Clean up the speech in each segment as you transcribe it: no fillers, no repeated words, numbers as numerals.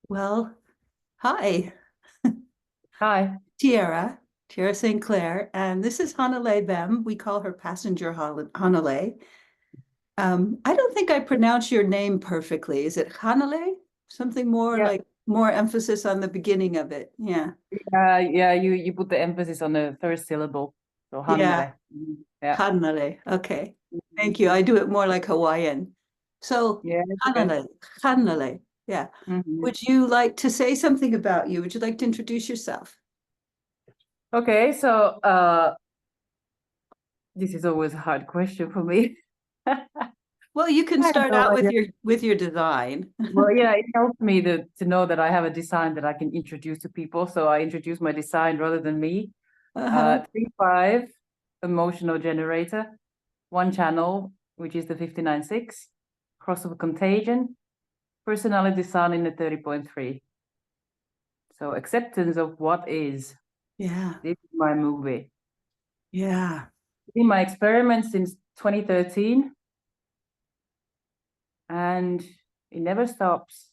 Well, hi, Hi. Tiera St. Clair, and this is Hannele Bem. We call her Passenger Hannele. I don't think I pronounce your name perfectly. Is it Hannele? Something more Yeah, like more emphasis on the beginning of it. Yeah. yeah. You put the emphasis on the first syllable. So Yeah. Hannele. Mhm. Yeah. Hannele. Okay. Mhm. Thank you. I do it more like Hawaiian. So, Yeah, it's okay. Hannele, Hannele. Yeah. Mhm. Would you like to say something about you? Would you like to introduce yourself? Okay, so this is always a hard question for me. Well, you can I have start no out with idea. your design. Well, yeah, it helps me to know that I have a design that I can introduce to people. So I introduce my design rather than me. Uh-huh. 3.5 emotional generator, one channel, which is the 59.6, crossover contagion, personality design in the 30.3. So acceptance of what is. Yeah. This is my movie. Yeah. In my experiment since 2013, and it never stops.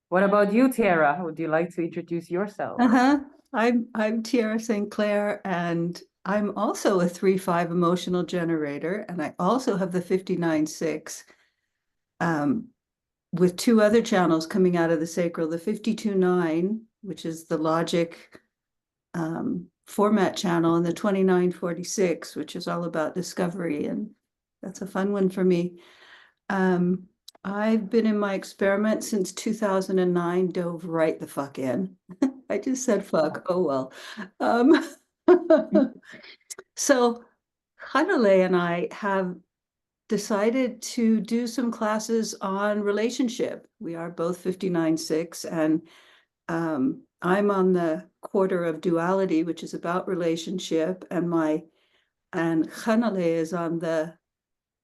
What about you, Tiara? Would you like to introduce yourself? Uh-huh. I'm Tiara St. Clair, and I'm also a 3-5 emotional generator, and I also have the 59-6 um, with two other channels coming out of the sacral, the 52-9, which is the logic format channel, and the 29-46, which is all about discovery, and that's a fun one for me. Um, I've been in my experiment since 2009, dove right the fuck in. I just said fuck. Oh well. Um, so Hanale and I have decided to do some classes on relationship. We are both 59-6, and I'm on the quarter of duality, which is about relationship, and Hanale is on the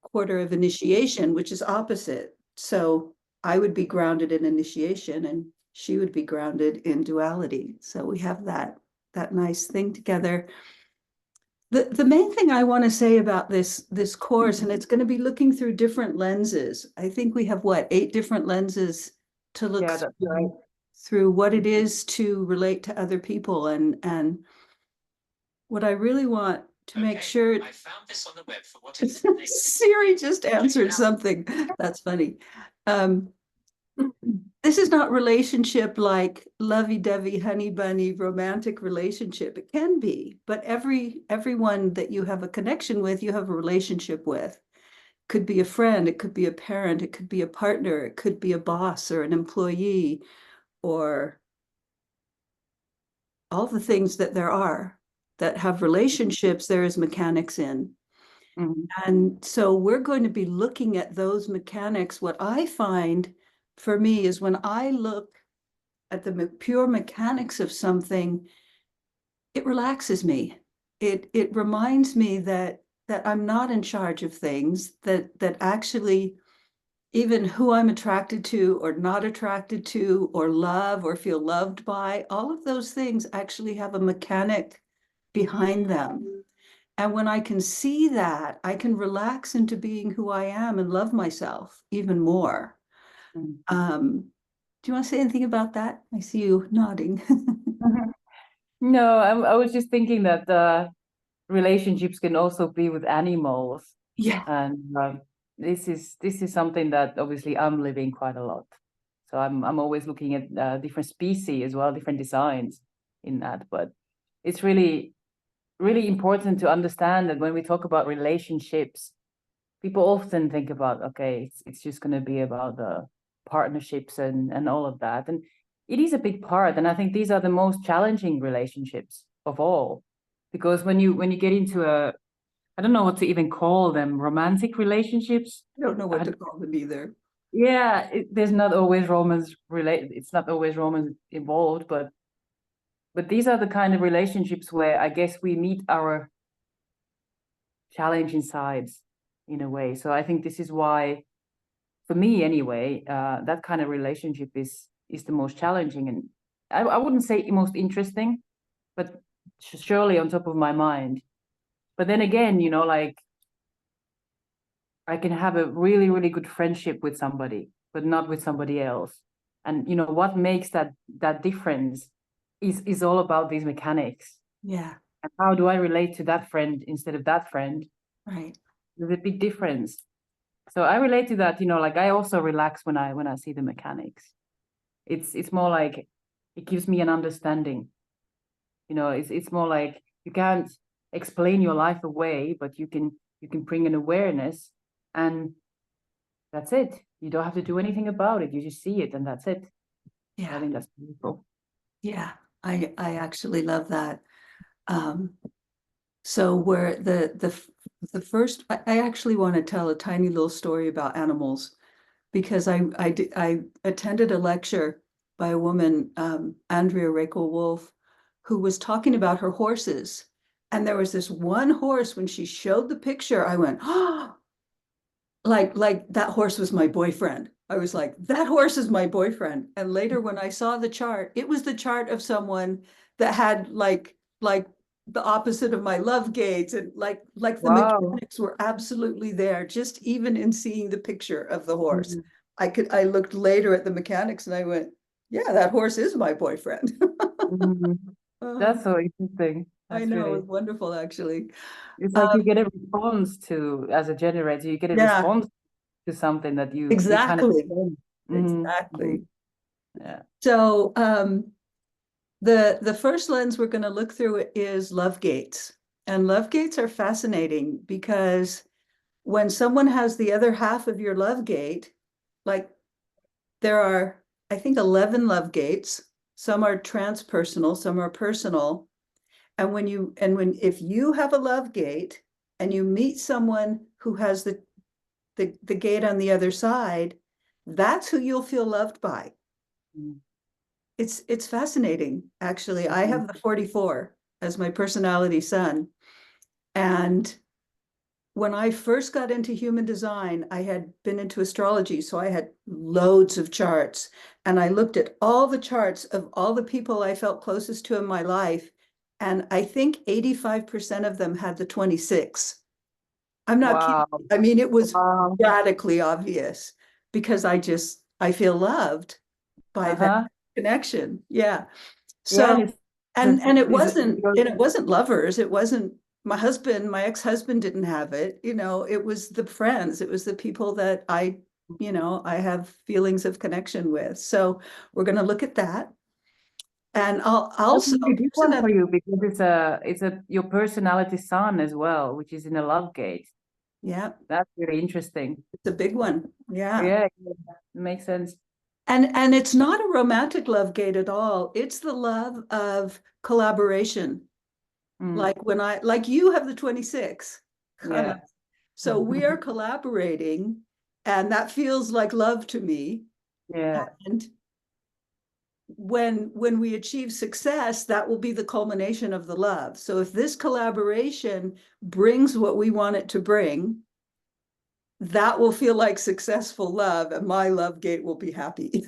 quarter of initiation, which is opposite. So I would be grounded in initiation and she would be grounded in duality. So we have that nice thing together. The main thing I want to say about this course, and it's going to be looking through different lenses. I think we have what, 8 different lenses to look Yeah, that's right. through what it is to relate to other people, and what I really want to make sure. I found this on the web for what it's Siri just answered something. That's funny. Um, this is not relationship like lovey-dovey, honey bunny, romantic relationship. It can be, but everyone that you have a connection with, you have a relationship with. Could be a friend, it could be a parent, it could be a partner, it could be a boss or an employee, or all the things that there are that have relationships, there is mechanics in. Mhm. And so we're going to be looking at those mechanics. What I find for me is when I look at the pure mechanics of something, it relaxes me. It reminds me that I'm not in charge of things, that actually even who I'm attracted to or not attracted to or love or feel loved by, all of those things actually have a mechanic behind them. And when I can see that, I can relax into being who I am and love myself even more. Mhm. Do you want to say anything about that? I see you nodding. No, I was just thinking that relationships can also be with animals, Yeah. and this is something that obviously I'm living quite a lot. So I'm always looking at different species as well, different designs in that. But it's really important to understand that when we talk about relationships, people often think about, okay, it's just going to be about the partnerships and all of that. And it is a big part. And I think these are the most challenging relationships of all. Because when you get into I don't know what to even call them, romantic relationships. I don't know what I, to call them either. yeah, there's not always romance related. It's not always romance involved, but these are the kind of relationships where I guess we meet our challenging sides in a way. So I think this is why, for me anyway, that kind of relationship is the most challenging, and I wouldn't say most interesting, but surely on top of my mind. But then again, like I can have a really good friendship with somebody, but not with somebody else. And what makes that difference is all about these mechanics. Yeah. And how do I relate to that friend instead of that friend? Right. There's a big difference. So I relate to that, like I also relax when I see the mechanics. It's more like it gives me an understanding. It's more like you can't explain your life away, but you can bring an awareness, and that's it. You don't have to do anything about it. You just see it, and that's it. I Yeah. think that's beautiful. Yeah. I actually love that. So where the first, I actually want to tell a tiny little story about animals, because I attended a lecture by a woman, Andrea Rachel Wolf, who was talking about her horses. And there was this one horse, when she showed the picture, I went, oh, like that horse was my boyfriend. I was like, that horse is my boyfriend. And later when I saw the chart, it was the chart of someone that had like the opposite of my love gates, and like the Wow. mechanics were absolutely there, just even in seeing the picture of the horse. Mhm. I looked later at the mechanics and I went, yeah, that horse is my boyfriend. Mhm. Oh, That's so interesting. I That's know, really, it's wonderful actually. it's Um, like you get a response to, as a generator, you get a yeah, response to something that you kind of exactly. sense. Exactly. Yeah. So the first lens we're going to look through is love gates. And love gates are fascinating because when someone has the other half of your love gate, like there are, I think, 11 love gates. Some are transpersonal, some are personal. And if you have a love gate and you meet someone who has the gate on the other side, that's who you'll feel loved by. Mhm. It's fascinating, actually. I Mhm. have the 44 as my personality sun. And when I first got into human design, I had been into astrology, so I had loads of charts. And I looked at all the charts of all the people I felt closest to in my life. And I think 85% of them had the 26. I'm not kidding. Wow. I mean, it was Wow. radically obvious because I feel loved by that Uh-huh. connection. Yeah. Yeah, So, and it's, and it it's, wasn't, lovers. It wasn't my husband, my ex-husband didn't have it. It was the friends, it was the people that I have feelings of connection with. So we're going to look at that. And I'll that's a also, really big here's one for another, you because it's a your personality sun as well, which is in a love gate. yeah, That's really interesting. it's a big one. Yeah. Yeah, yeah, makes sense. And it's not a romantic love gate at all. It's the love of collaboration. Mm, Like you have the 26. yeah. So we are collaborating, and that feels like love to me. Yeah. And when we achieve success, that will be the culmination of the love. So if this collaboration brings what we want it to bring, that will feel like successful love, and my love gate will be happy.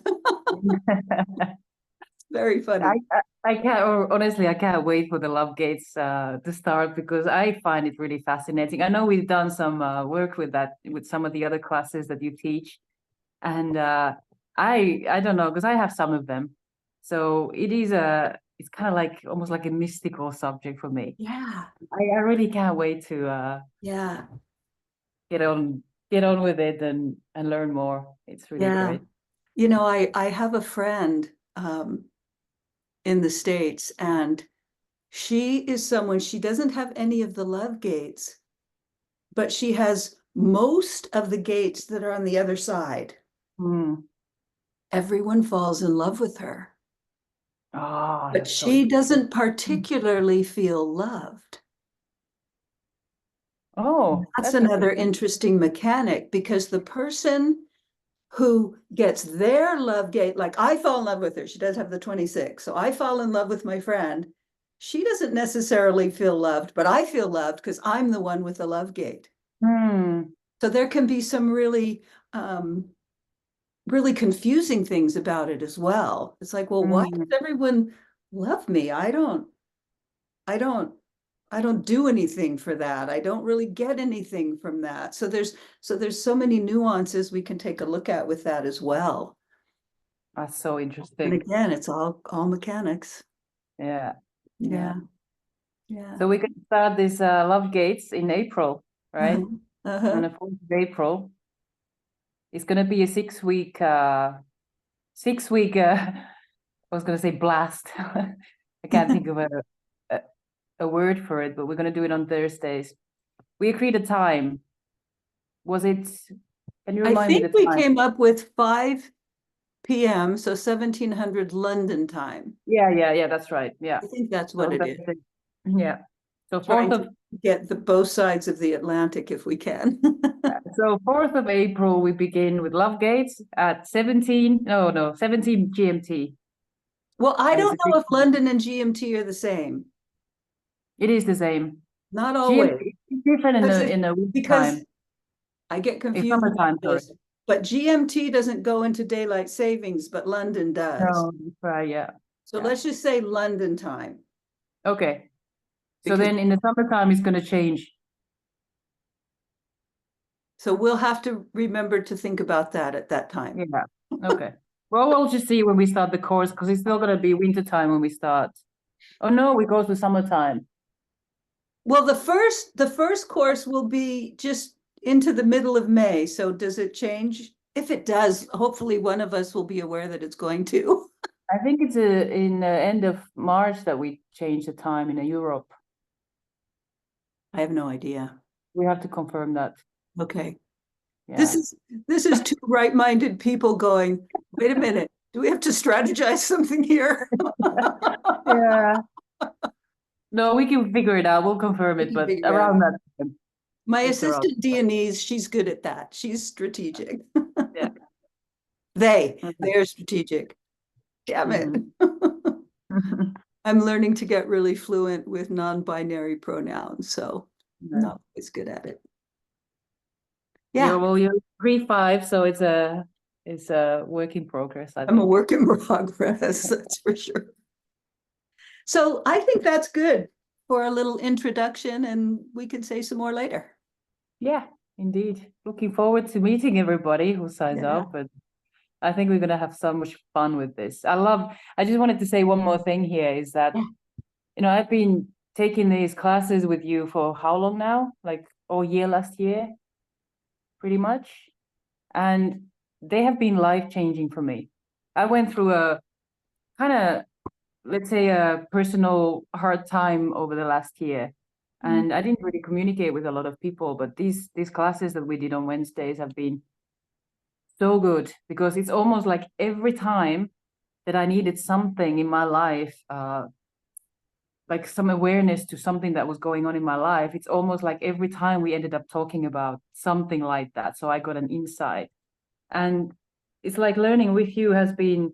Very I, funny. I can't, or honestly, I can't wait for the love gates to start because I find it really fascinating. I know we've done some work with that with some of the other classes that you teach, and I don't know because I have some of them, so it's kind of like almost like a mystical subject for me. Yeah. I really can't wait to Yeah. get on get on with it and learn more. It's really Yeah. great. I have a friend in the States, and she is someone, she doesn't have any of the love gates, but she has most of the gates that are on the other side. Mm. Everyone falls in love with her, Oh, but that's so she interesting. doesn't particularly feel loved. Oh, That's that's another interesting. interesting mechanic, because the person who gets their love gate, like I fall in love with her, she does have the 26. So I fall in love with my friend. She doesn't necessarily feel loved, but I feel loved because I'm the one with the love gate. Hmm. So there can be some um, really confusing things about it as well. It's like, well, why Mm. does everyone love me? I don't I don't do anything for that. I don't really get anything from that. So there's so many nuances we can take a look at with that as well. That's so And interesting. again, it's all mechanics. Yeah. Yeah. Yeah. So we can start this Love Gates in April, right? Uh-huh. On the 4th of April. It's gonna be a 6 week 6 week I was gonna say blast. I can't think of a a word for it, but we're gonna do it on Thursdays. We agreed a time. Was it, can you I remind me think the we time? came up with 5 p.m., so 1700 London time. Yeah, that's right. Yeah. I think that's what So it that's is. it. Yeah. So Trying 4th to of get both sides of the Atlantic if we can. so 4th of April we begin with Love Gates at 17 GMT. Well, I And it's don't a know if London and GMT are the same. it is the same. Not always. GMT is different in Because the winter because time. I get In confused about summertime, sorry. this. But GMT doesn't go into daylight savings, but London does. No, right, yeah. So Yeah. let's just say London time. Okay. So Because then in the summertime it's gonna change. so we'll have to remember to think about that at that time. Yeah. Okay. Well, we'll just see when we start the course because it's still gonna be winter time when we start. Oh no, we go to summertime. Well, the first course will be just into the middle of May. So does it change? If it does, hopefully one of us will be aware that it's going to. I think it's in the end of March that we change the time in Europe. I have no idea. We have to confirm that. Okay. This Yeah. is this is two right-minded people going, wait a minute, do we have to strategize something here? Yeah. No, we can figure it out. We'll confirm We it, can but figure it around out. that time, My it's around. assistant Dianese, she's good at that. She's strategic. Yeah. They are strategic. Damn it. Mhm. I'm learning to get really fluent with non-binary pronouns, so I'm Yeah. not always good at it. Yeah, Yeah, well, you're 3-5, so it's a work in progress, I I'm a think. work in progress, that's for sure. So I think that's good for a little introduction, and we can say some more later. Yeah, indeed. Looking forward to meeting everybody who signs Yeah. up, but I think we're gonna have so much fun with this. I just wanted to say one more thing here is that, Yeah. I've been taking these classes with you for how long now? Like all year last year, pretty much. And they have been life-changing for me. I went through a kind of, let's say, a personal hard time over the last year. And I didn't really communicate with a lot of people, but these classes that we did on Wednesdays have been so good because it's almost like every time that I needed something in my life, like some awareness to something that was going on in my life, it's almost like every time we ended up talking about something like that. So I got an insight. And it's like learning with you has been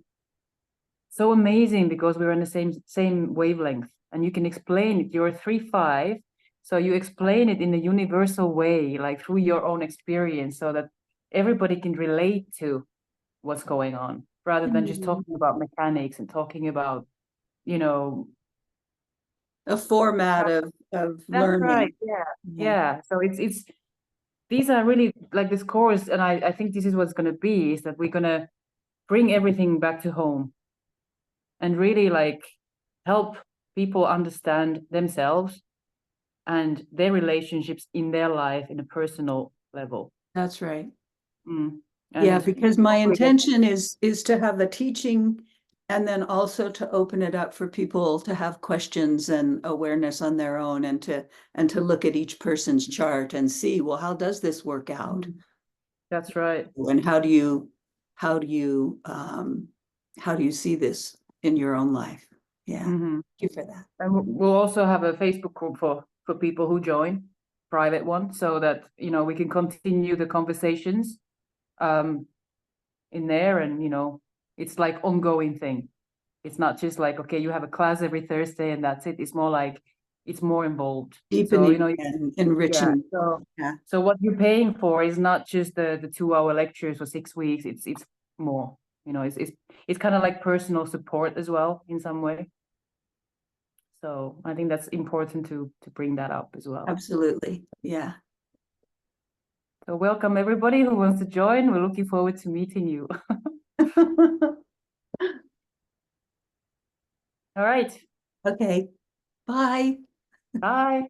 so amazing because we're on the same wavelength and you can explain it. You're 3-5, so you explain it in a universal way, like through your own experience, so that everybody can relate to what's going on rather than just talking about mechanics and talking about, you know. A format of That's learning. right. Yeah. Yeah. Yeah. So it's these are really like this course, and I think this is what's gonna be, is that we're gonna bring everything back to home and really like help people understand themselves and their relationships in their life in a personal level. That's right. Mm. Yeah, And because my hopefully get, intention is to have the teaching and then also to open it up for people to have questions and awareness on their own and to look at each person's chart and see, well, how does this work out? that's right. And how do you how do you see this in your own life? Yeah. Hmm. Thank you for that. And we'll also have a Facebook group for people who join, private one, so that we can continue the conversations um in there, and it's like ongoing thing. It's not just like, okay, you have a class every Thursday and that's it. It's more like it's more involved. So, Deepening and yeah. enriching. So Yeah. so what you're paying for is not just the 2-hour lectures for 6 weeks. It's more. It's kind of like personal support as well in some way. So I think that's important to bring that up as well. Absolutely. Yeah. So welcome everybody who wants to join. We're looking forward to meeting you. All right. Okay. Bye. Bye.